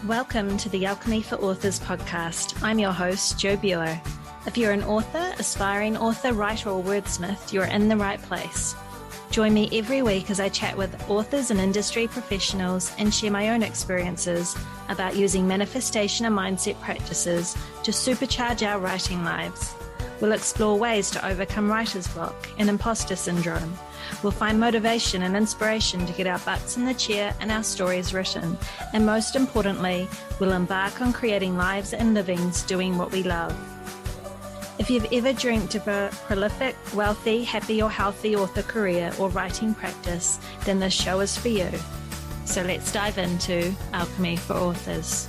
Welcome to the Alchemy for Authors podcast. I'm your host, Jo Bueller. If you're an author, aspiring author, writer, or wordsmith, you're in the right place. Join me every week as I chat with authors and industry professionals and share my own experiences about using manifestation and mindset practices to supercharge our writing lives. We'll explore ways to overcome writer's block and imposter syndrome. We'll find motivation and inspiration to get our butts in the chair and our stories written. And most importantly, we'll embark on creating lives and livings doing what we love. If you've ever dreamt of a prolific, wealthy, happy or healthy author career or writing practice, then this show is for you. So let's dive into Alchemy for Authors.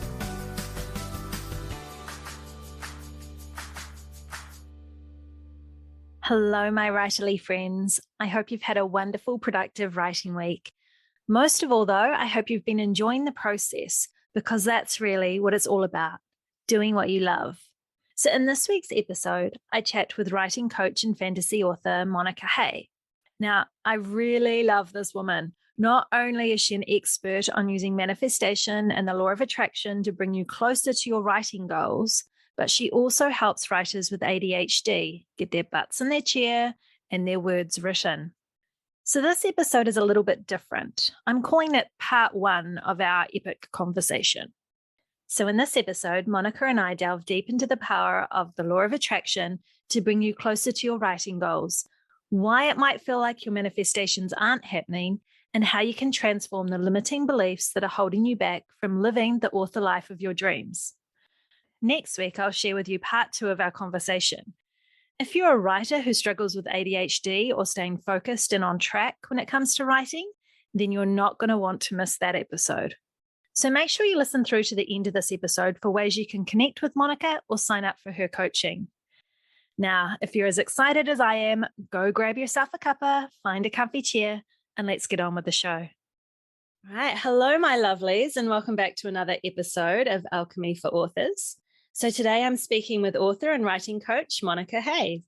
Hello, my writerly friends. I hope you've had a wonderful, productive writing week. Most of all, though, I hope you've been enjoying the process because that's really what it's all about, doing what you love. So in this week's episode, I chat with writing coach and fantasy author Monica Hay. Now, I really love this woman. Not only is she an expert on using manifestation and the law of attraction to bring you closer to your writing goals, but she also helps writers with ADHD get their butts in their chair and their words written. So this episode is a little bit different. I'm calling it part one of our epic conversation. So in this episode, Monica and I delve deep into the power of the law of attraction to bring you closer to your writing goals, why it might feel like your manifestations aren't happening, and how you can transform the limiting beliefs that are holding you back from living the author life of your dreams. Next week, I'll share with you part two of our conversation. If you're a writer who struggles with ADHD or staying focused and on track when it comes to writing, then you're not going to want to miss that episode. So make sure you listen through to the end of this episode for ways you can connect with Monica or sign up for her coaching. Now, if you're as excited as I am, go grab yourself a cuppa, find a comfy chair, and let's get on with the show. All right. Hello, my lovelies, and welcome back to another episode of Alchemy for Authors. So today I'm speaking with author and writing coach, Monica Hay.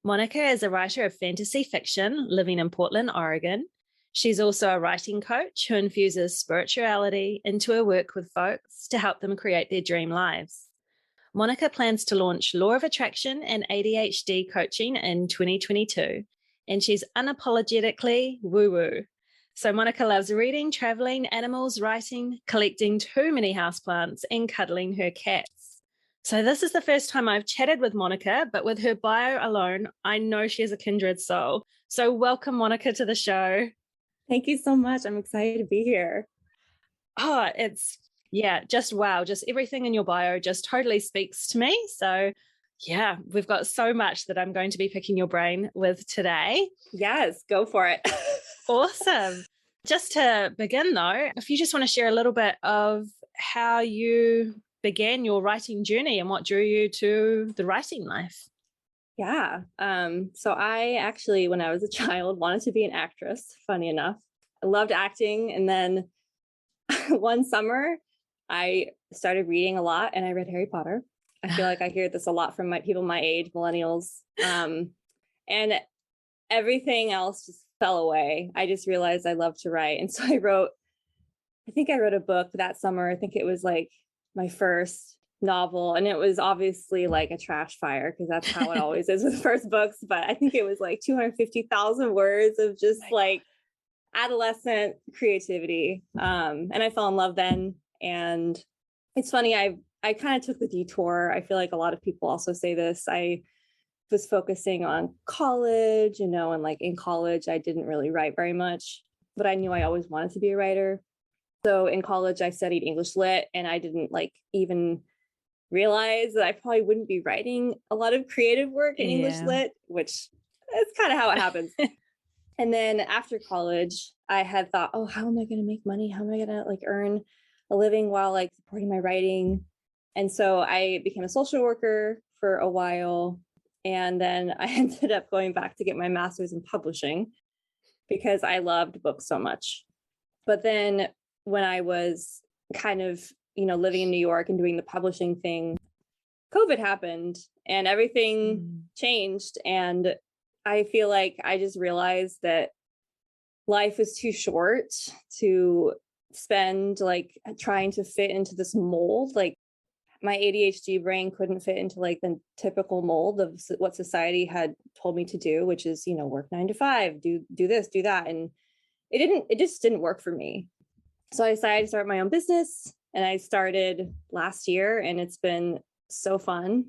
Monica is a writer of fantasy fiction living in Portland, Oregon. She's also a writing coach who infuses spirituality into her work with folks to help them create their dream lives. Monica plans to launch Law of Attraction and ADHD coaching in 2022, and she's unapologetically woo-woo. So Monica loves reading, traveling, animals, writing, collecting too many houseplants, and cuddling her cats. So this is the first time I've chatted with Monica, but with her bio alone, I know she is a kindred soul. So welcome, Monica, to the show. Thank you so much. I'm excited to be here. Oh, just wow. Just everything in your bio just totally speaks to me. So yeah, we've got so much that I'm going to be picking your brain with today. Yes, go for it. Awesome. Just to begin though, if you just want to share a little bit of how you began your writing journey and what drew you to the writing life. Yeah. So I actually, when I was a child, wanted to be an actress, funny enough. I loved acting. And then one summer I started reading a lot and I read Harry Potter. I feel like I hear this a lot from people my age, millennials. And everything else just fell away. I just realized I loved to write. And so I wrote a book that summer. I think it was like my first novel, and it was obviously like a trash fire because that's how it always is with first books. But I think it was like 250,000 words of just like adolescent creativity. And I fell in love then. And it's funny, I kind of took the detour. I feel like a lot of people also say this. I was focusing on college, and like in college, I didn't really write very much, but I knew I always wanted to be a writer. So in college, I studied English Lit, and I didn't even realize that I probably wouldn't be writing a lot of creative work in English Lit, which is kind of how it happens. And then after college, I had thought, oh, how am I going to make money? How am I going to earn a living while supporting my writing? And so I became a social worker for a while. And then I ended up going back to get my master's in publishing because I loved books so much. But then when I was kind of, living in New York and doing the publishing thing, COVID happened and everything changed. And I feel like I just realized that life is too short to spend like trying to fit into this mold. Like my ADHD brain couldn't fit into like the typical mold of what society had told me to do, which is, you know, work 9 to 5, do this, do that. And it just didn't work for me. So I decided to start my own business, and I started last year, and it's been so fun.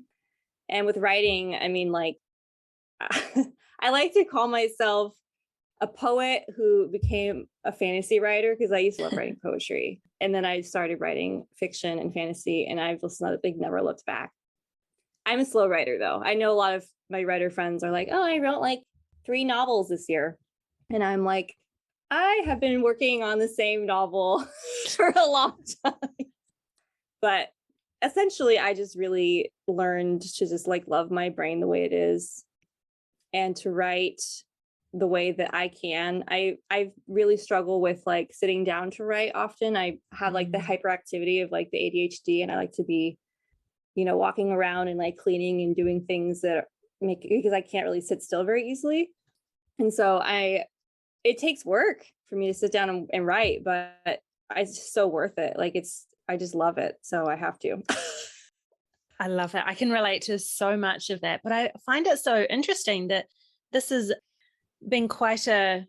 And with writing, I mean, like, I like to call myself a poet who became a fantasy writer, because I used to love writing poetry. And then I started writing fiction and fantasy, and I've just never looked back. I'm a slow writer, though. I know a lot of my writer friends are like, oh, I wrote like 3 novels this year. And I'm like, I have been working on the same novel for a long time. But essentially, I just really learned to just like love my brain the way it is, and to write the way that I can. I really struggle with like sitting down to write often. I have like the hyperactivity of like the ADHD, and I like to be, you know, walking around and like cleaning and doing things that because I can't really sit still very easily. And so it takes work for me to sit down and write, but it's just so worth it. Like I just love it. So I have to. I love it. I can relate to so much of that, but I find it so interesting that this has been quite a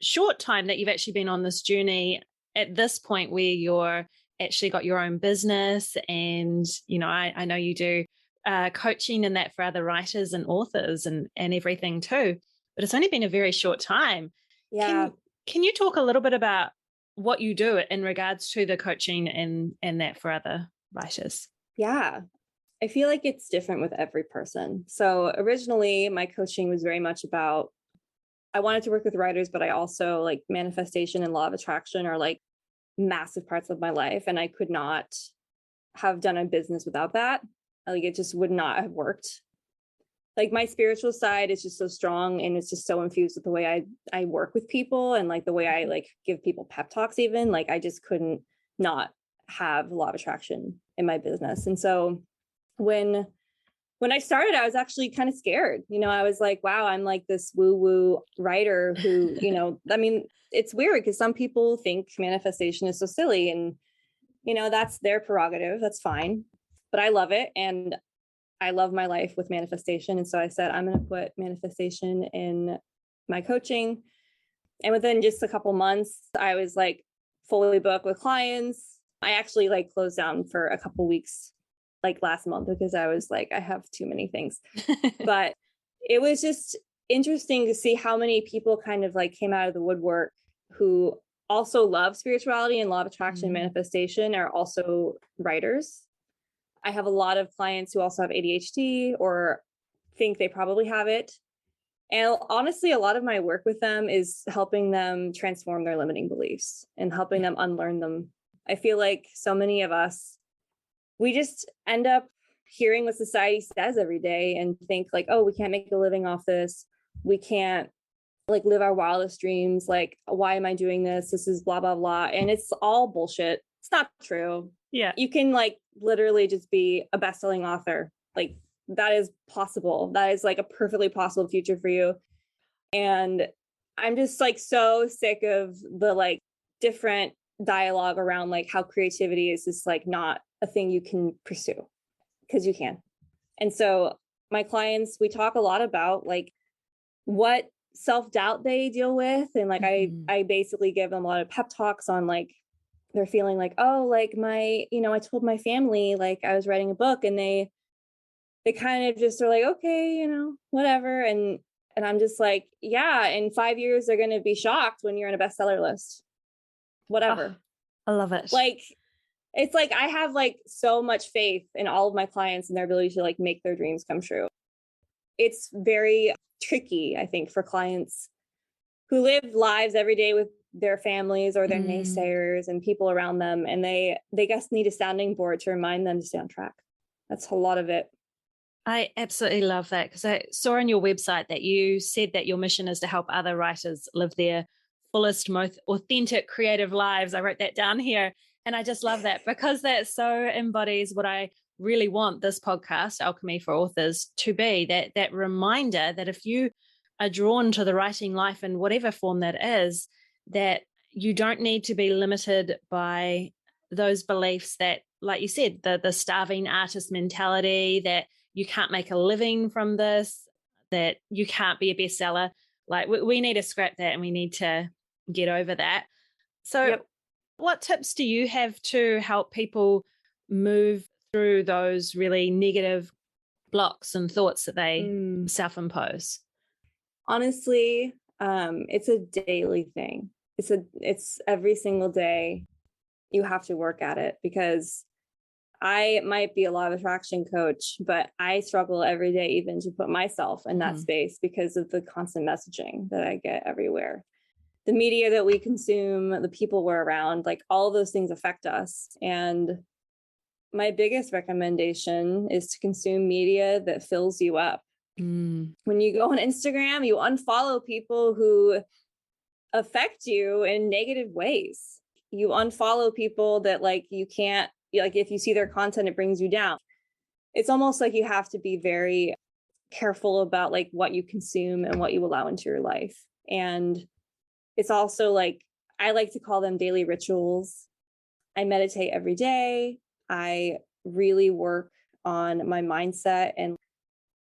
short time that you've actually been on this journey at this point where you're actually got your own business. And, you know, I know you do coaching and that for other writers and authors and everything too, but it's only been a very short time. Yeah. Can you talk a little bit about what you do in regards to the coaching and that for other writers? Yeah. I feel like it's different with every person. So originally my coaching was very much about, I wanted to work with writers, but I also like manifestation and law of attraction are like massive parts of my life. And I could not have done a business without that. Like it just would not have worked. Like my spiritual side is just so strong, and it's just so infused with the way I work with people, and like the way I like give people pep talks even. Like I just couldn't not have law of attraction in my business. And so when I started, I was actually kind of scared. You know, I was like, wow, I'm like this woo-woo writer who, you know, I mean, it's weird because some people think manifestation is so silly, and, you know, that's their prerogative. That's fine. But I love it. And I love my life with manifestation. And so I said, I'm going to put manifestation in my coaching. And within just a couple months, I was like fully booked with clients. I actually like closed down for a couple weeks like last month because I was like, I have too many things. But it was just interesting to see how many people kind of like came out of the woodwork who also love spirituality and law of attraction manifestation, are also writers. I have a lot of clients who also have ADHD or think they probably have it. And honestly, a lot of my work with them is helping them transform their limiting beliefs and helping them unlearn them. I feel like so many of us, we just end up hearing what society says every day and think like, oh, we can't make a living off this. We can't like live our wildest dreams. Like, why am I doing this? This is blah, blah, blah. And it's all bullshit. It's not true. Yeah. You can like literally just be a best-selling author. Like that is possible. That is like a perfectly possible future for you. And I'm just like so sick of the like different dialogue around like how creativity is just like not a thing you can pursue, because you can. And so my clients, we talk a lot about like what self-doubt they deal with. And like I basically give them a lot of pep talks on like they're feeling like, oh, like my, you know, I told my family like I was writing a book, and they kind of just are like, okay, you know, whatever. And I'm just like, yeah, in 5 years, they're going to be shocked when you're in a bestseller list, whatever. Oh, I love it. Like, it's like, I have like so much faith in all of my clients and their ability to like make their dreams come true. It's very tricky, I think, for clients who live lives every day with their families or their naysayers and people around them. And they just need a sounding board to remind them to stay on track. That's a lot of it. I absolutely love that, because I saw on your website that you said that your mission is to help other writers live their fullest, most authentic, creative lives. I wrote that down here. And I just love that, because that so embodies what I really want this podcast, Alchemy for Authors, to be, that reminder that if you are drawn to the writing life in whatever form that is, that you don't need to be limited by those beliefs that, like you said, the starving artist mentality, that you can't make a living from this, that you can't be a bestseller. Like we need to scrap that, and we need to get over that. So what tips do you have to help people move through those really negative blocks and thoughts that they self-impose? Honestly, it's a daily thing. It's every single day you have to work at it, because I might be a law of attraction coach, but I struggle every day even to put myself in that space because of the constant messaging that I get everywhere. The media that we consume, the people we're around, like all of those things affect us. And my biggest recommendation is to consume media that fills you up. When you go on Instagram, you unfollow people who affect you in negative ways. You unfollow people that like you can't, like if you see their content, it brings you down. It's almost like you have to be very careful about like what you consume and what you allow into your life. And it's also like, I like to call them daily rituals. I meditate every day. I really work on my mindset and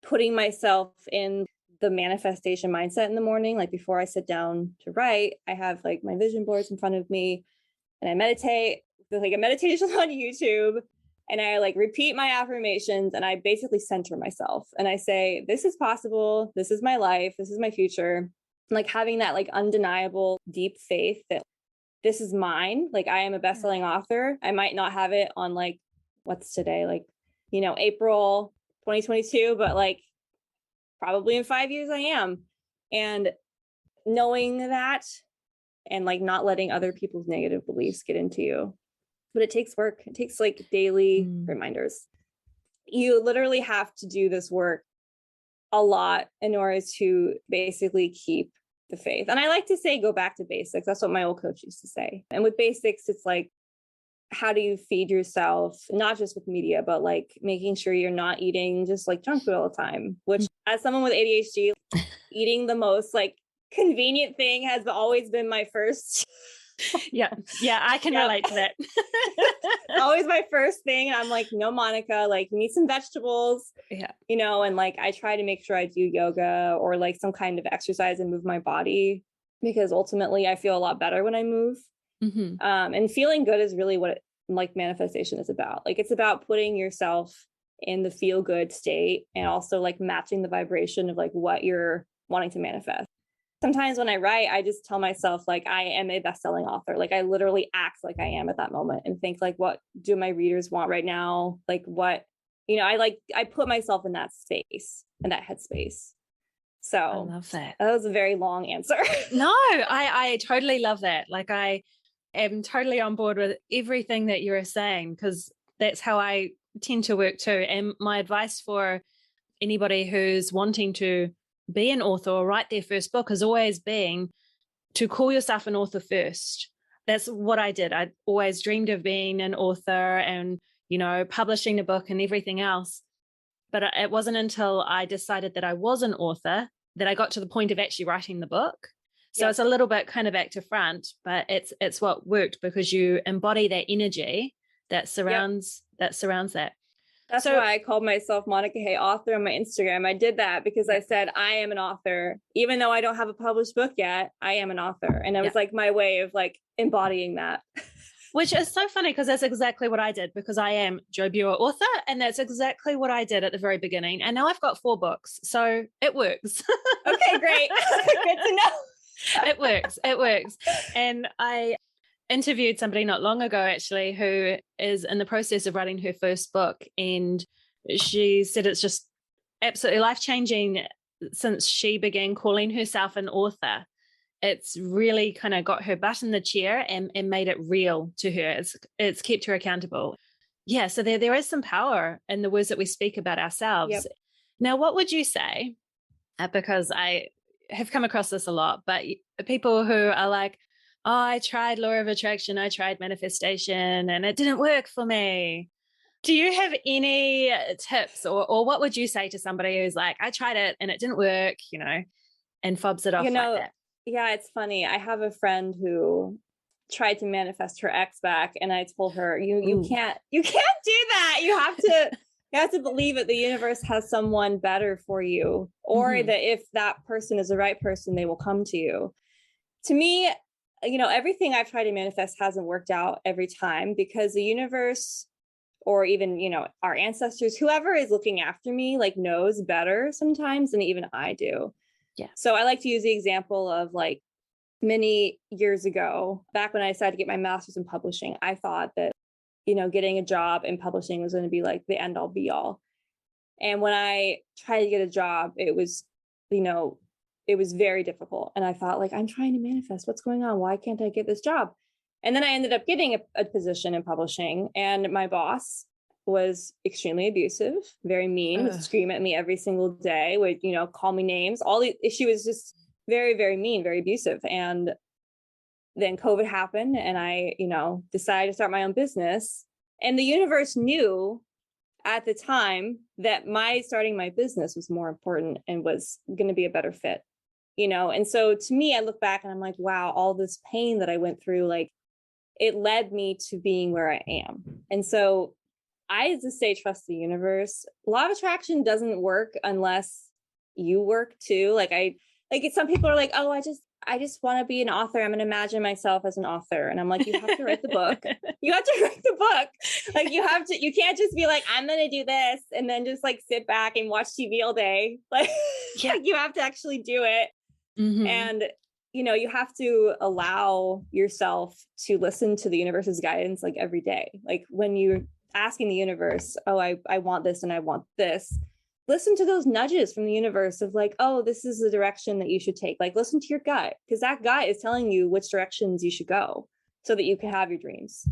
putting myself in the manifestation mindset in the morning. Like before I sit down to write, I have like my vision boards in front of me and I meditate. There's like a meditation on YouTube, and I like repeat my affirmations, and I basically center myself and I say, this is possible. This is my life. This is my future. And like having that like undeniable deep faith that this is mine. Like I am a best-selling author. I might not have it on like, what's today? Like, you know, April 2022, but like probably in 5 years I am. And knowing that and like not letting other people's negative beliefs get into you. But it takes work. It takes like daily reminders. You literally have to do this work a lot in order to basically keep the faith. And I like to say, go back to basics. That's what my old coach used to say. And with basics, it's like, how do you feed yourself, not just with media, but like making sure you're not eating just like junk food all the time, which as someone with ADHD, eating the most like convenient thing has always been my first. Yeah, I can relate to that. Always my first thing. And I'm like, no, Monica, like you need some vegetables, you know, and like I try to make sure I do yoga or like some kind of exercise and move my body, because ultimately I feel a lot better when I move. And feeling good is really what like manifestation is about. Like it's about putting yourself in the feel good state and also like matching the vibration of like what you're wanting to manifest. Sometimes when I write, I just tell myself like I am a best-selling author. Like I literally act like I am at that moment and think like, what do my readers want right now? Like what, you know, I put myself in that space, in that headspace. So I love that. That was a very long answer. No, I totally love that. Like I am totally on board with everything that you're saying, because that's how I tend to work too. And my advice for anybody who's wanting to be an author or write their first book has always been to call yourself an author first. That's what I did. I always dreamed of being an author and, you know, publishing a book and everything else. But it wasn't until I decided that I was an author that I got to the point of actually writing the book. So it's a little bit kind of back to front, but it's what worked, because you embody that energy that surrounds that. That's why I called myself Monica Hay Author on my Instagram. I did that because I said, I am an author. Even though I don't have a published book yet, I am an author. And it was like my way of like embodying that. Which is so funny, because that's exactly what I did, because I am Jo Buer author. And that's exactly what I did at the very beginning. And now I've got 4 books. So it works. Okay, great. Good to know. It works. And I interviewed somebody not long ago, actually, who is in the process of writing her first book. And she said it's just absolutely life-changing since she began calling herself an author. It's really kind of got her butt in the chair and made it real to her. It's kept her accountable. Yeah, so there is some power in the words that we speak about ourselves. Now, what would you say, because I have come across this a lot, but people who are like, oh, I tried law of attraction, I tried manifestation, and it didn't work for me. Do you have any tips, or what would you say to somebody who's like, I tried it and it didn't work, you know, and fobs it off like that? Yeah, it's funny. I have a friend who tried to manifest her ex back, and I told her, you can't do that. You have to believe that the universe has someone better for you, or that if that person is the right person, they will come to you. To me, everything I've tried to manifest hasn't worked out every time, because the universe, or even, our ancestors, whoever is looking after me, like, knows better sometimes than even I do. Yeah. So I like to use the example of, like, many years ago, back when I decided to get my master's in publishing, I thought that, getting a job in publishing was going to be like the end all be all. And when I tried to get a job, it was very difficult. And I thought, like, I'm trying to manifest. What's going on? Why can't I get this job? And then I ended up getting a position in publishing, and my boss was extremely abusive, very mean, would scream at me every single day, would, call me names. She was just very, very mean, very abusive. And then COVID happened, and I, decided to start my own business. And the universe knew at the time that starting my business was more important and was going to be a better fit, And so to me, I look back and I'm like, wow, all this pain that I went through, like, it led me to being where I am. And so I just say, trust the universe. Law of attraction doesn't work unless you work too. Some people are like, oh, I just want to be an author. I'm going to imagine myself as an author. And I'm like, you have to write the book. You have to write the book. Like, you can't just be like, I'm going to do this and then just, like, sit back and watch TV all day. Like, like, you have to actually do it. And, you have to allow yourself to listen to the universe's guidance, like, every day. Like, when you're asking the universe, oh, I want this and I want this, listen to those nudges from the universe of, like, oh, this is the direction that you should take. Like, listen to your gut, because that gut is telling you which directions you should go so that you can have your dreams.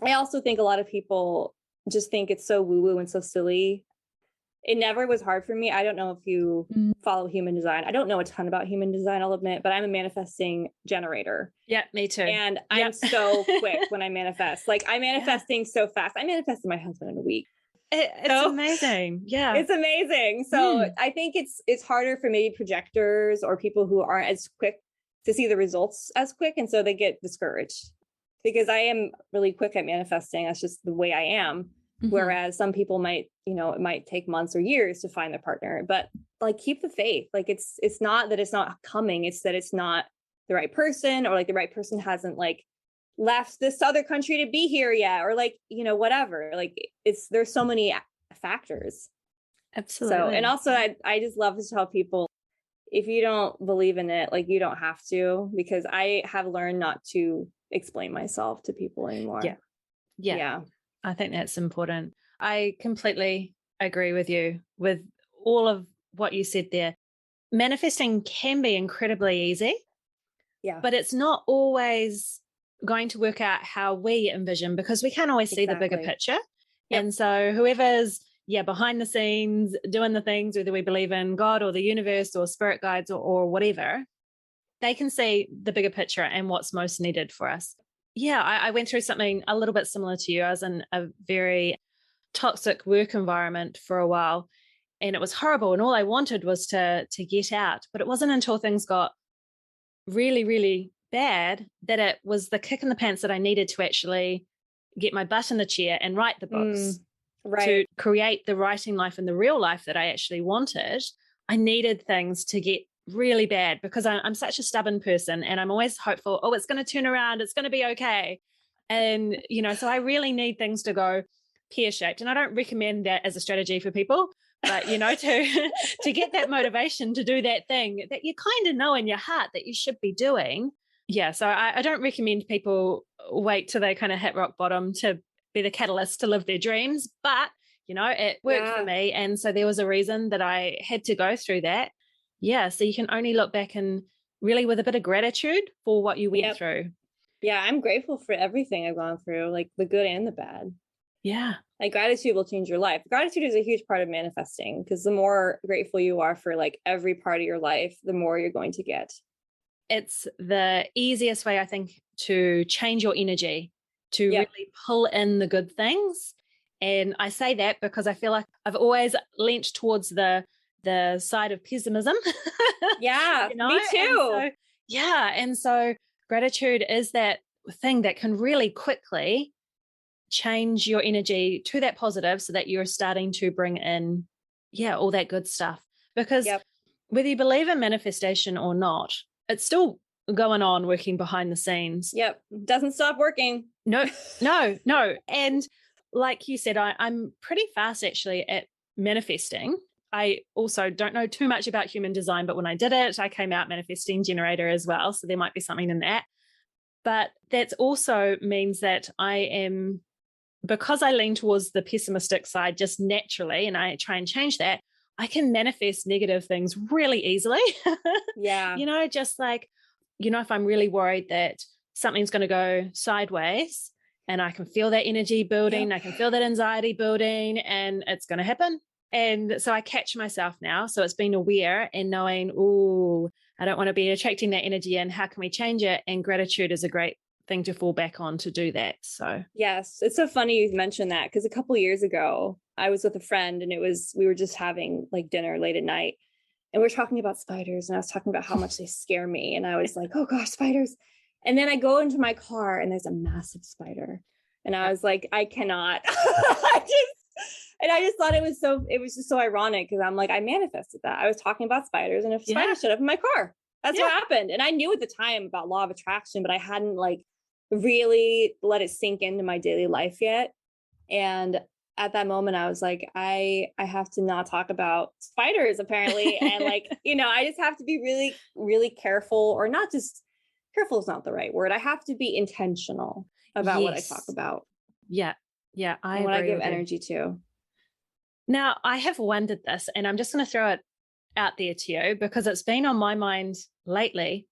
I also think a lot of people just think it's so woo-woo and so silly. It never was hard for me. I don't know if you follow human design. I don't know a ton about human design, I'll admit, but I'm a manifesting generator. Yeah, me too. And I'm so quick when I manifest. Like, I'm manifesting so fast. I manifested my husband in a week. It's amazing. Yeah. It's amazing. So I think it's harder for maybe projectors or people who aren't as quick to see the results as quick. And so they get discouraged, because I am really quick at manifesting. That's just the way I am. Whereas some people might, it might take months or years to find their partner, but, like, keep the faith. Like, it's not that it's not coming. It's that it's not the right person, or, like, the right person hasn't, like, left this other country to be here yet, or, like, whatever. Like, there's so many factors. Absolutely. So, and also I just love to tell people, if you don't believe in it, like, you don't have to, because I have learned not to explain myself to people anymore. Yeah. I think that's important. I completely agree with you with all of what you said there. Manifesting can be incredibly easy. Yeah. But it's not always going to work out how we envision, because we can't always see the bigger picture. Yep. And so whoever's behind the scenes doing the things, whether we believe in God or the universe or spirit guides or whatever, they can see the bigger picture and what's most needed for us. Yeah, I went through something a little bit similar to you. I was in a very toxic work environment for a while, and it was horrible. And all I wanted was to get out. But it wasn't until things got really, really bad that it was the kick in the pants that I needed to actually get my butt in the chair and write the books, to create the writing life and the real life that I actually wanted. I needed things to get really bad, because I'm such a stubborn person, and I'm always hopeful, oh, it's going to turn around, it's going to be okay. And, so I really need things to go pear-shaped. And I don't recommend that as a strategy for people, but, to get that motivation to do that thing that you kind of know in your heart that you should be doing. Yeah. So I don't recommend people wait till they kind of hit rock bottom to be the catalyst to live their dreams, but, it worked for me. And so there was a reason that I had to go through that. Yeah. So you can only look back and really with a bit of gratitude for what you went through. Yeah. I'm grateful for everything I've gone through, like the good and the bad. Yeah. Like, gratitude will change your life. Gratitude is a huge part of manifesting, because the more grateful you are for, like, every part of your life, the more you're going to get. It's the easiest way, I think, to change your energy, to really pull in the good things. And I say that because I feel like I've always leant towards the side of pessimism. Yeah, me too. And so gratitude is that thing that can really quickly change your energy to that positive so that you're starting to bring in, all that good stuff. Because whether you believe in manifestation or not, it's still going on working behind the scenes. Yep. Doesn't stop working. No. And like you said, I'm pretty fast actually at manifesting. I also don't know too much about human design, but when I did it, I came out manifesting generator as well. So there might be something in that. But that also means that because I lean towards the pessimistic side just naturally, and I try and change that, I can manifest negative things really easily. Yeah. Just like, if I'm really worried that something's going to go sideways and I can feel that energy building, I can feel that anxiety building, and it's going to happen. And so I catch myself now. So it's being aware and knowing, I don't want to be attracting that energy in. How can we change it? And gratitude is a great thing to fall back on to do that. So yes, it's so funny you mentioned that, because a couple of years ago I was with a friend and we were just having like dinner late at night, and we're talking about spiders, and I was talking about how much they scare me, and I was like, oh gosh, spiders. And then I go into my car and there's a massive spider, and I was like, I cannot. I just thought it was just so ironic, because I'm like, I manifested that. I was talking about spiders, and a spider showed up in my car. That's what happened. And I knew at the time about law of attraction, but I hadn't like really let it sink into my daily life yet. And at that moment I was like, I have to not talk about spiders apparently. And like, I just have to be really, really careful, or not just careful is not the right word. I have to be intentional about what I talk about. Yeah. And what I give energy to. Now, I have wondered this, and I'm just going to throw it out there to you because it's been on my mind lately.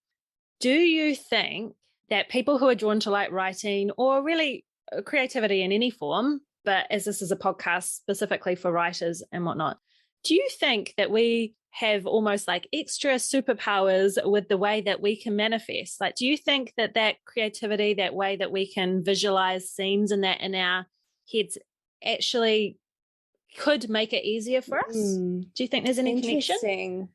Do you think that people who are drawn to like writing or really creativity in any form, but as this is a podcast specifically for writers and whatnot, do you think that we have almost like extra superpowers with the way that we can manifest? Like, do you think that creativity, that way that we can visualize scenes and that in our heads actually could make it easier for us? Do you think there's any connection? Interesting.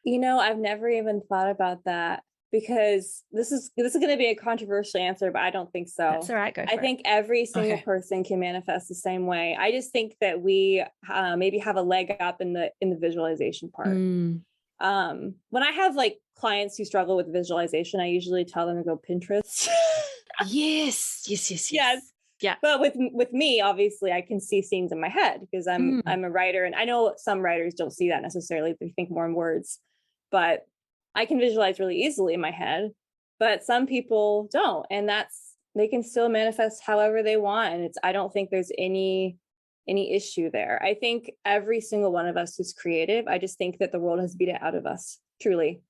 I've never even thought about that, because this is going to be a controversial answer, but I don't think so. That's all right. Go for it. I think every single person can manifest the same way. I just think that we maybe have a leg up in the visualization part. When I have like clients who struggle with visualization, I usually tell them to go Pinterest. Yes. Yeah. But with me, obviously, I can see scenes in my head because I'm a writer, and I know some writers don't see that necessarily. They think more in words, but I can visualize really easily in my head. But some people don't, and they can still manifest however they want. And I don't think there's any issue there. I think every single one of us is creative. I just think that the world has beat it out of us. Truly.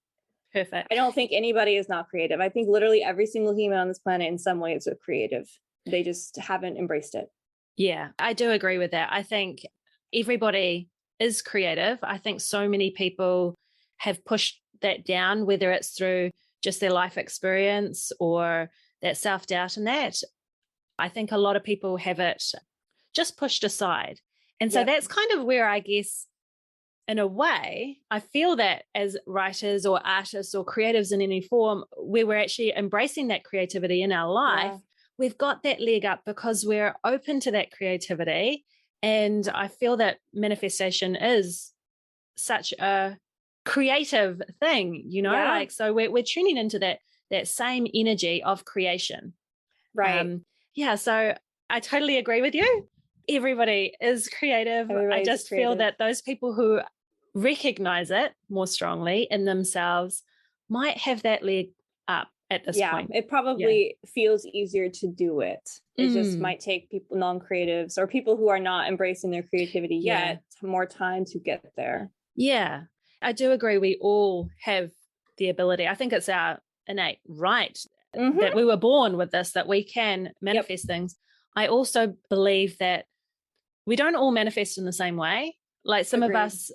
Perfect. I don't think anybody is not creative. I think literally every single human on this planet in some way is creative. They just haven't embraced it. Yeah, I do agree with that. I think everybody is creative. I think so many people have pushed that down, whether it's through just their life experience or that self-doubt and that. I think a lot of people have it just pushed aside. And so that's kind of where I guess, in a way, I feel that as writers or artists or creatives in any form, where we're actually embracing that creativity in our life, we've got that leg up because we're open to that creativity. And I feel that manifestation is such a creative thing, like, so we're tuning into that same energy of creation. Right. So I totally agree with you. Everybody is creative. I just feel that those people who recognize it more strongly in themselves might have that leg up at this point. It probably feels easier to do it. It just might take people, non-creatives or people who are not embracing their creativity yet, more time to get there. Yeah, I do agree. We all have the ability. I think it's our innate right that we were born with this, that we can manifest things. I also believe that we don't all manifest in the same way. Like some of us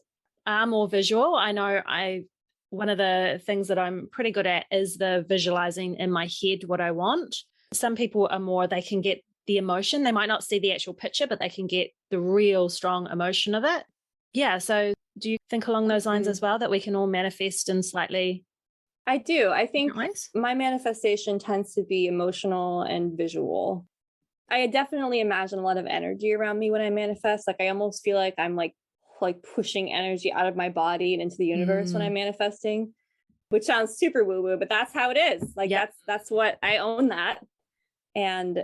are more visual. I know one of the things that I'm pretty good at is the visualizing in my head what I want. Some people are more, they can get the emotion. They might not see the actual picture, but they can get the real strong emotion of it. Yeah. So do you think along those lines as well, that we can all manifest in slightly I do. I think different ways? my manifestation tends to be emotional and visual. I definitely imagine a lot of energy around me when I manifest. Like I almost feel like I'm like pushing energy out of my body and into the universe when I'm manifesting, which sounds super woo-woo, but that's how it is. Like that's what I own that. And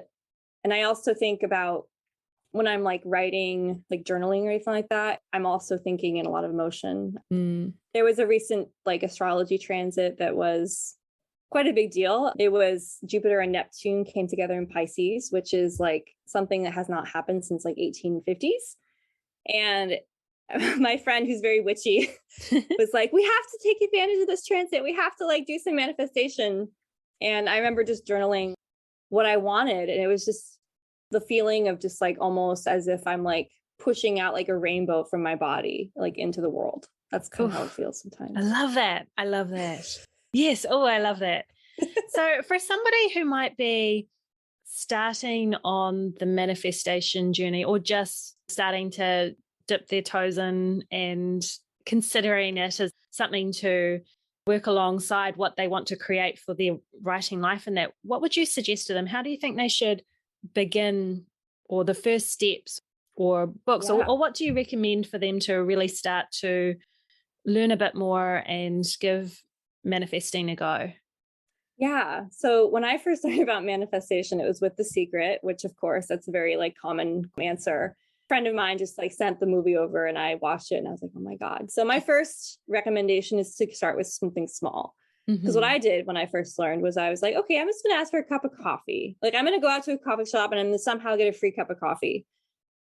I also think about when I'm like writing, like journaling or anything like that, I'm also thinking in a lot of emotion. There was a recent like astrology transit that was quite a big deal. It was Jupiter and Neptune came together in Pisces, which is like something that has not happened since like 1850s. And my friend who's very witchy was like, we have to take advantage of this transit. We have to like do some manifestation. And I remember just journaling what I wanted. And it was just the feeling of just like almost as if I'm like pushing out like a rainbow from my body, like into the world. That's kind of how it feels sometimes. I love that. I love that. Yes. Oh, I love that. So for somebody who might be starting on the manifestation journey or just starting to dip their toes in and considering it as something to work alongside what they want to create for their writing life and that, what would you suggest to them? How do you think they should begin, or the first steps or books, or what do you recommend for them to really start to learn a bit more and give manifesting a go? Yeah. So when I first learned about manifestation, it was with The Secret, which of course that's a very like common answer. A friend of mine just like sent the movie over and I watched it and I was like, oh my God. So my first recommendation is to start with something small. Because what I did when I first learned was I was like, okay, I'm just going to ask for a cup of coffee. Like I'm going to go out to a coffee shop and I'm going to somehow get a free cup of coffee.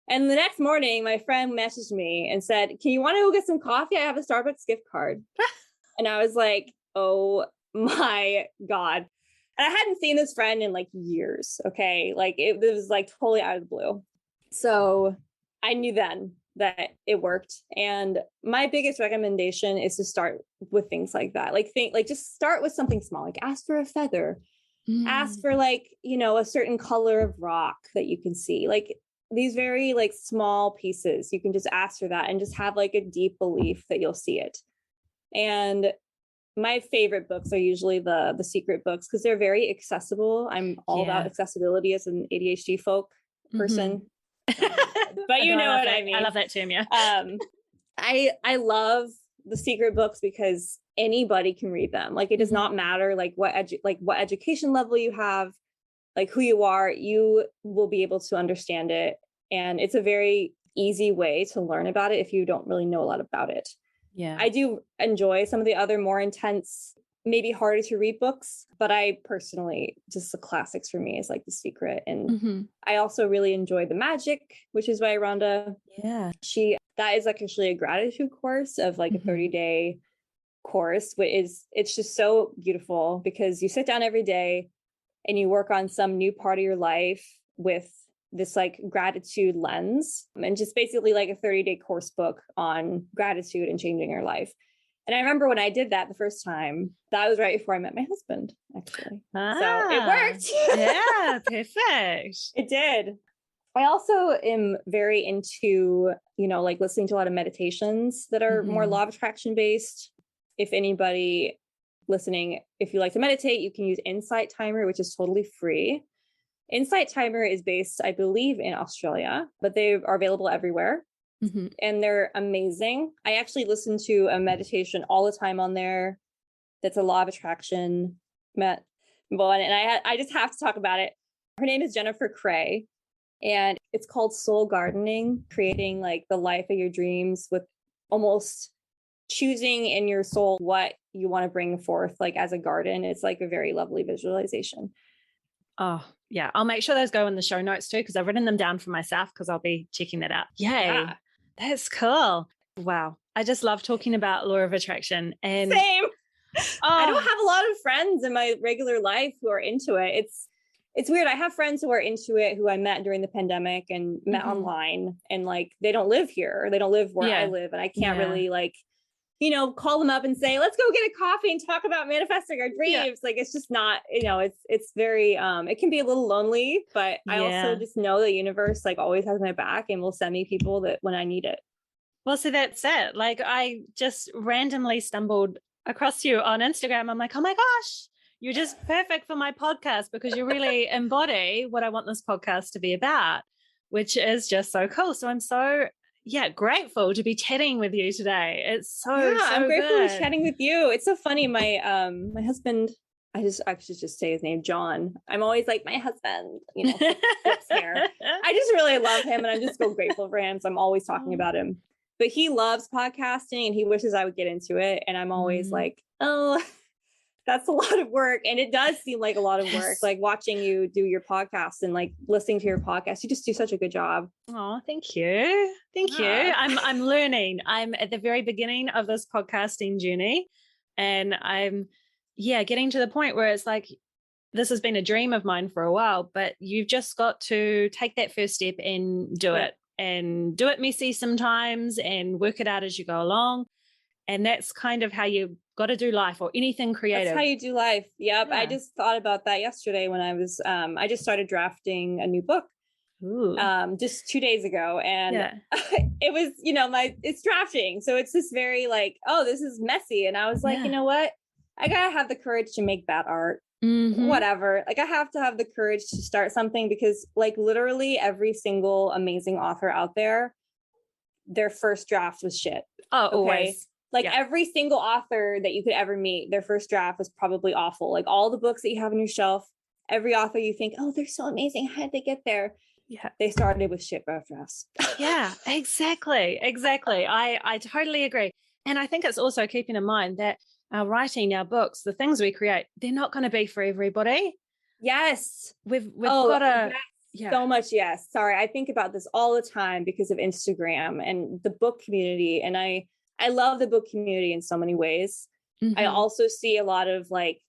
And the next morning, my friend messaged me and said, can you want to go get some coffee? I have a Starbucks gift card. And I was like, oh my God. And I hadn't seen this friend in like years. Okay. Like it was like totally out of the blue. So I knew then that it worked. And my biggest recommendation is to start with things like that. Like just start with something small, like ask for a feather, ask for like, you know, a certain color of rock that you can see, like these very like small pieces. You can just ask for that and just have like a deep belief that you'll see it. And my favorite books are usually the Secret books because they're very accessible. I'm all about accessibility as an ADHD folk person. But you know what I mean. I love that term, yeah. I love the Secret books because anybody can read them. Like it does not matter like what education level you have, like who you are, you will be able to understand it. And it's a very easy way to learn about it if you don't really know a lot about it. Yeah. I do enjoy some of the other more intense, maybe harder to read books, but I personally, just the classics for me is like The Secret. And I also really enjoy The Magic, which is by Ronda. Yeah. That is like actually a gratitude course of like a 30-day course, it's just so beautiful because you sit down every day and you work on some new part of your life with this like gratitude lens, and just basically like a 30-day course book on gratitude and changing your life. And I remember when I did that the first time, that was right before I met my husband, actually. So it worked. Yeah, perfect. It did. I also am very into, you know, like listening to a lot of meditations that are more law of attraction based. If anybody listening, if you like to meditate, you can use Insight Timer, which is totally free. Insight Timer is based, I believe, in Australia, but they are available everywhere. And they're amazing. I actually listen to a meditation all the time on there. That's a law of attraction. And I just have to talk about it. Her name is Jennifer Cray, and it's called Soul Gardening, creating like the life of your dreams with almost choosing in your soul what you want to bring forth, like as a garden. It's like a very lovely visualization. Oh, yeah. I'll make sure those go in the show notes too, because I've written them down for myself because I'll be checking that out. Yay. Yeah. That's cool. Wow. I just love talking about law of attraction. And same. I don't have a lot of friends in my regular life who are into it. It's weird. I have friends who are into it who I met during the pandemic and met online, and like they don't live here. They don't live where I live, and I can't really like, you know, call them up and say, let's go get a coffee and talk about manifesting our dreams. Yeah. Like, it's just not, you know, it's very, it can be a little lonely, but I also just know the universe like always has my back and will send me people that when I need it. Well, so that's it. Like I just randomly stumbled across you on Instagram, I'm like, oh my gosh, you're just perfect for my podcast because you really embody what I want this podcast to be about, which is just so cool. So I'm so, grateful to be chatting with you today. It's so I'm grateful to be good. chatting with you. It's so funny. My husband, I should just say his name, John. I'm always like, my husband, flips hair. I just really love him and I'm just so grateful for him. So I'm always talking about him. But he loves podcasting and he wishes I would get into it. And I'm always like, oh, that's a lot of work. And it does seem like a lot of work, like watching you do your podcast and like listening to your podcast. You just do such a good job. Oh, thank you. Thank you. I'm learning. I'm at the very beginning of this podcasting journey and I'm getting to the point where it's like, this has been a dream of mine for a while, but you've just got to take that first step and do it, and do it messy sometimes and work it out as you go along. And that's kind of how you got to do life or anything creative. That's how you do life. Yep. Yeah. I just thought about that yesterday when I just started drafting a new book. Ooh. Just 2 days ago. And it was, it's drafting. So it's this very like, oh, this is messy. And I was like, you know what? I gotta have the courage to make bad art. Whatever. Like I have to have the courage to start something because like literally every single amazing author out there, their first draft was shit. Oh, okay? Always. Like every single author that you could ever meet, their first draft was probably awful. Like all the books that you have on your shelf, every author you think, oh, they're so amazing. How did they get there? Yeah. They started with shit drafts. Yeah, exactly. I totally agree. And I think it's also keeping in mind that our writing, our books, the things we create, they're not going to be for everybody. Yes. We've got to... So much. Yes. Sorry. I think about this all the time because of Instagram and the book community. And I love the book community in so many ways. I also see a lot of like,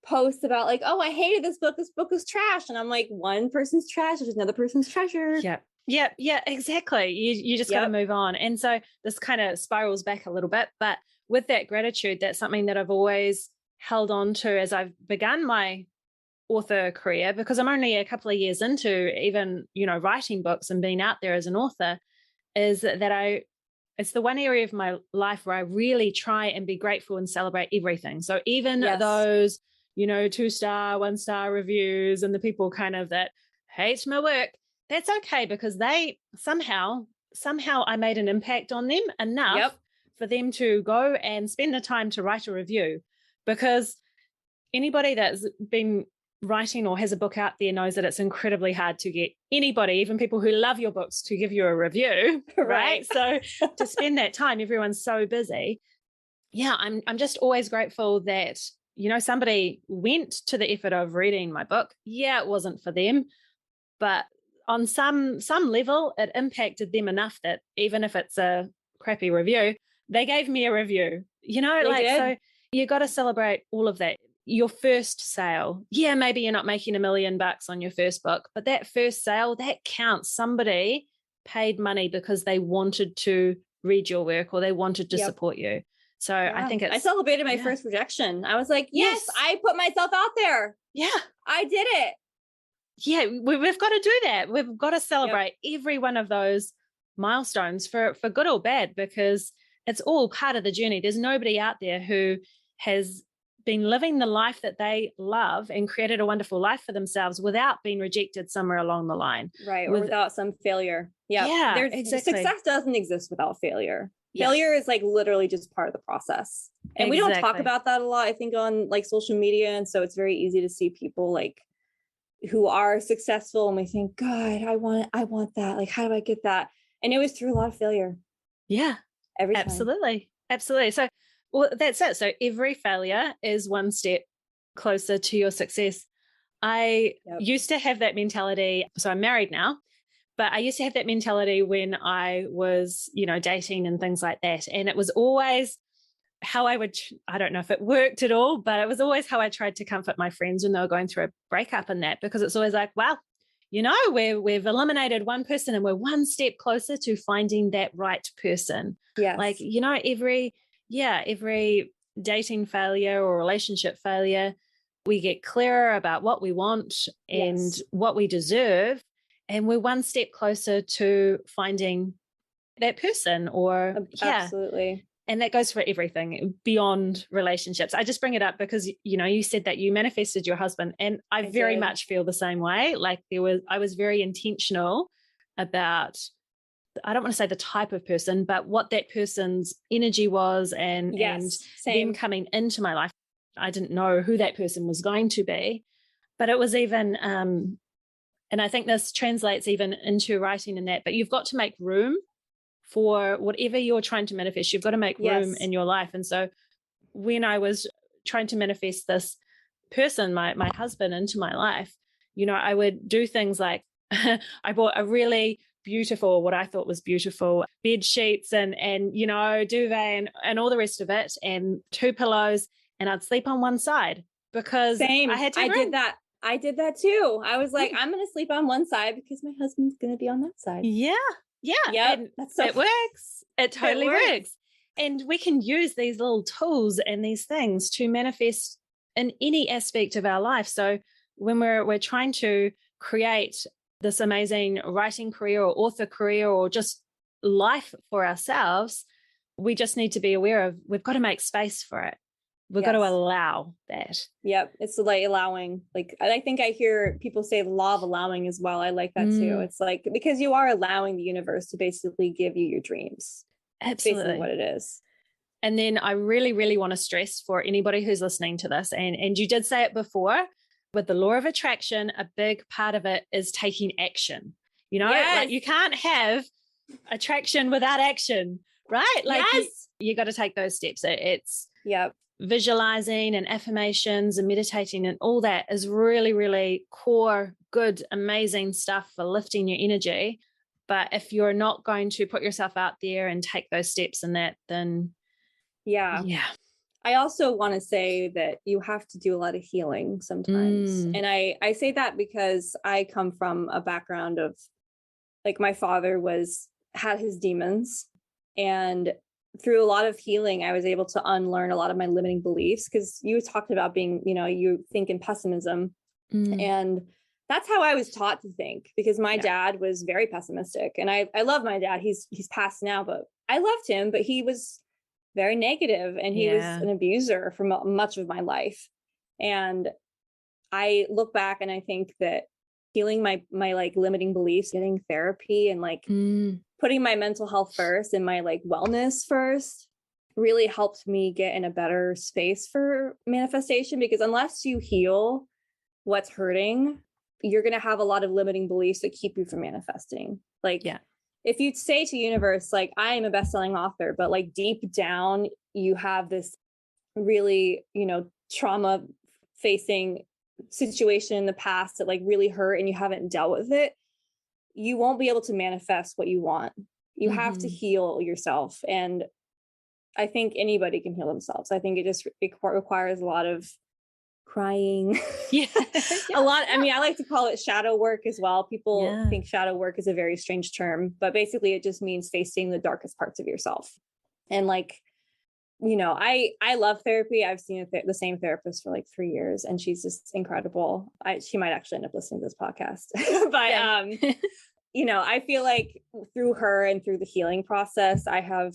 posts about like, oh, I hated this book. This book was trash. And I'm like, one person's trash is another person's treasure. Yeah, exactly. You just got to move on. And so this kind of spirals back a little bit, but with that gratitude, that's something that I've always held on to as I've begun my author career, because I'm only a couple of years into even, writing books and being out there as an author, is that it's the one area of my life where I really try and be grateful and celebrate everything. So even those, 2-star, 1-star reviews and the people kind of that hate my work, that's okay because they somehow I made an impact on them enough for them to go and spend the time to write a review. Because anybody that's been writing or has a book out there knows that it's incredibly hard to get anybody, even people who love your books, to give you a review, right? So to spend that time, everyone's so busy. Yeah, I'm just always grateful that, somebody went to the effort of reading my book. Yeah, it wasn't for them, but on some level, it impacted them enough that even if it's a crappy review, they gave me a review, so you got to celebrate all of that. Your first sale. Yeah, maybe you're not making $1 million on your first book, but that first sale, that counts. Somebody paid money because they wanted to read your work or they wanted to support you. So I think I celebrated my first rejection. I was like, yes, I put myself out there. Yeah. I did it. Yeah, we've got to do that. We've got to celebrate every one of those milestones for good or bad, because it's all part of the journey. There's nobody out there who has been living the life that they love and created a wonderful life for themselves without being rejected somewhere along the line. Right. Or without some failure. Yeah, exactly. Success doesn't exist without failure. Failure is like literally just part of the process. And we don't talk about that a lot, I think, on like social media. And so it's very easy to see people like who are successful and we think, God, I want that. Like, how do I get that? And it was through a lot of failure. Yeah. Every time. Absolutely. So that's it. So every failure is one step closer to your success. I used to have that mentality. So I'm married now, but I used to have that mentality when I was, dating and things like that. And it was always how I don't know if it worked at all, but it was always how I tried to comfort my friends when they were going through a breakup and that, because it's always like, wow, we've eliminated one person and we're one step closer to finding that right person. Yeah. Like, every dating failure or relationship failure, we get clearer about what we want and what we deserve. And we're one step closer to finding that person or Absolutely. And that goes for everything beyond relationships. I just bring it up because, you said that you manifested your husband, and I very much feel the same way. Like I was very intentional about, I don't want to say the type of person, but what that person's energy was and them coming into my life. I didn't know who that person was going to be, but it was even, and I think this translates even into writing in that, but you've got to make room for whatever you're trying to manifest. You've got to make room in your life. And so when I was trying to manifest this person, my husband, into my life, I would do things like I bought a really beautiful, what I thought was beautiful bed sheets and duvet and all the rest of it, and 2 pillows, and I'd sleep on one side because I had to. I did that too. I was like, I'm going to sleep on one side because my husband's going to be on that side. Yeah. Yep. It works. It totally works. And we can use these little tools and these things to manifest in any aspect of our life. So when we're trying to create this amazing writing career or author career or just life for ourselves, we just need to be aware of, we've got to make space for it. We've got to allow that. Yep. It's like allowing, like, I think I hear people say the law of allowing as well. I like that too. It's like, because you are allowing the universe to basically give you your dreams. Absolutely. Basically what it is. And then I really, really want to stress for anybody who's listening to this, and you did say it before, with the law of attraction, a big part of it is taking action. Like you can't have attraction without action, right? Like you got to take those steps. It's visualizing and affirmations and meditating and all that is really, really core, good, amazing stuff for lifting your energy. But if you're not going to put yourself out there and take those steps in that, then I also want to say that you have to do a lot of healing sometimes. And I say that because I come from a background of, like, my father had his demons, and through a lot of healing, I was able to unlearn a lot of my limiting beliefs, because you talked about being, you think in pessimism. And that's how I was taught to think, because my dad was very pessimistic, and I love my dad. He's passed now, but I loved him, but he was very negative, and he was an abuser for much of my life. And I look back and I think that healing my like limiting beliefs, getting therapy, and like putting my mental health first and my like wellness first really helped me get in a better space for manifestation. Because unless you heal what's hurting, you're going to have a lot of limiting beliefs that keep you from manifesting. Like, if you'd say to universe, like, I am a best-selling author, but like deep down, you have this really, trauma facing situation in the past that like really hurt and you haven't dealt with it, you won't be able to manifest what you want. You have to heal yourself. And I think anybody can heal themselves. I think it requires a lot of crying. A lot. I mean, I like to call it shadow work as well. People think shadow work is a very strange term, but basically it just means facing the darkest parts of yourself. And like, I love therapy. I've seen the same therapist for like 3 years, and she's just incredible. She might actually end up listening to this podcast, but I feel like through her and through the healing process, I have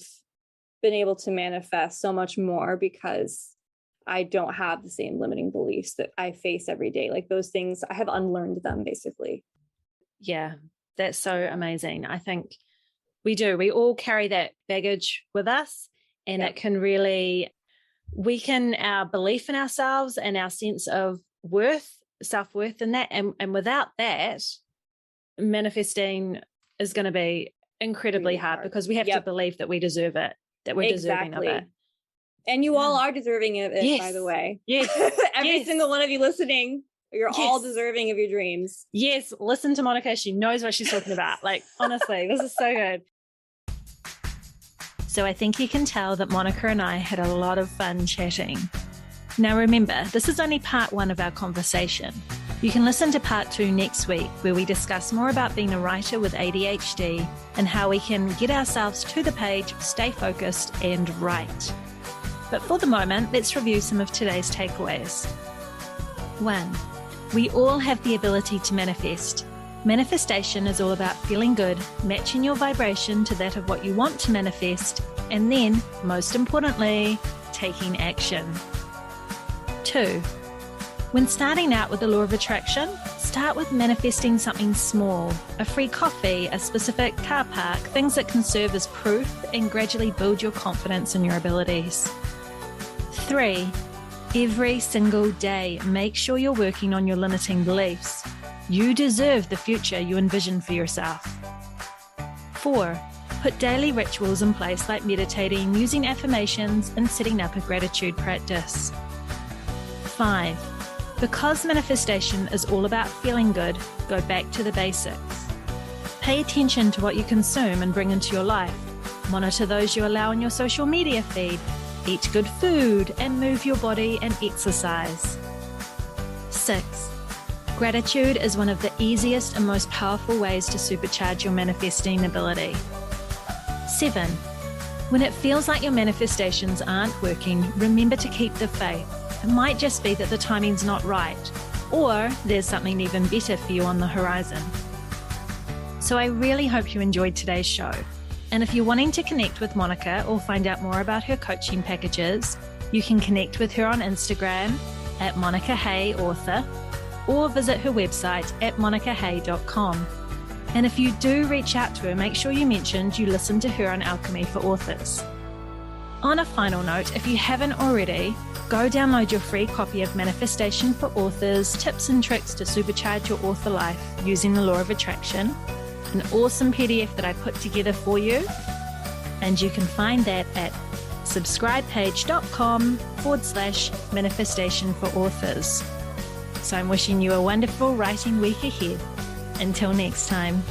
been able to manifest so much more, because I don't have the same limiting beliefs that I face every day. Like those things, I have unlearned them basically. Yeah, that's so amazing. I think we do. We all carry that baggage with us, and it can really weaken our belief in ourselves and our sense of self-worth in that. And without that, manifesting is going to be incredibly really hard, because we have to believe that we deserve it, that we're deserving of it. And you all are deserving of it, by the way. Yes. Every single one of you listening, you're all deserving of your dreams. Yes. Listen to Monica. She knows what she's talking about. Like, honestly, this is so good. So I think you can tell that Monica and I had a lot of fun chatting. Now remember, this is only part 1 of our conversation. You can listen to part 2 next week, where we discuss more about being a writer with ADHD and how we can get ourselves to the page, stay focused, and write. But for the moment, let's review some of today's takeaways. 1. We all have the ability to manifest. Manifestation is all about feeling good, matching your vibration to that of what you want to manifest, And then, most importantly, taking action. 2. When starting out with the law of attraction, start with manifesting something small, a free coffee, a specific car park, things that can serve as proof and gradually build your confidence in your abilities. 3. Every single day, make sure you're working on your limiting beliefs. You deserve the future you envision for yourself. 4. Put daily rituals in place like meditating, using affirmations, and setting up a gratitude practice. 5. Because manifestation is all about feeling good, go back to the basics. Pay attention to what you consume and bring into your life. Monitor those you allow in your social media feed. Eat good food and move your body and exercise. 6. Gratitude is one of the easiest and most powerful ways to supercharge your manifesting ability. 7. When it feels like your manifestations aren't working, remember to keep the faith. It might just be that the timing's not right, or there's something even better for you on the horizon. So I really hope you enjoyed today's show. And if you're wanting to connect with Monica or find out more about her coaching packages, you can connect with her on Instagram at Monica Hay Author, or visit her website at monicahay.com. And if you do reach out to her, make sure you mentioned you listened to her on Alchemy for Authors. On a final note, if you haven't already, go download your free copy of Manifestation for Authors, Tips and Tricks to Supercharge Your Author Life Using the Law of Attraction, an awesome PDF that I put together for you. And you can find that at subscribepage.com/manifestation for authors. So I'm wishing you a wonderful writing week ahead. Until next time.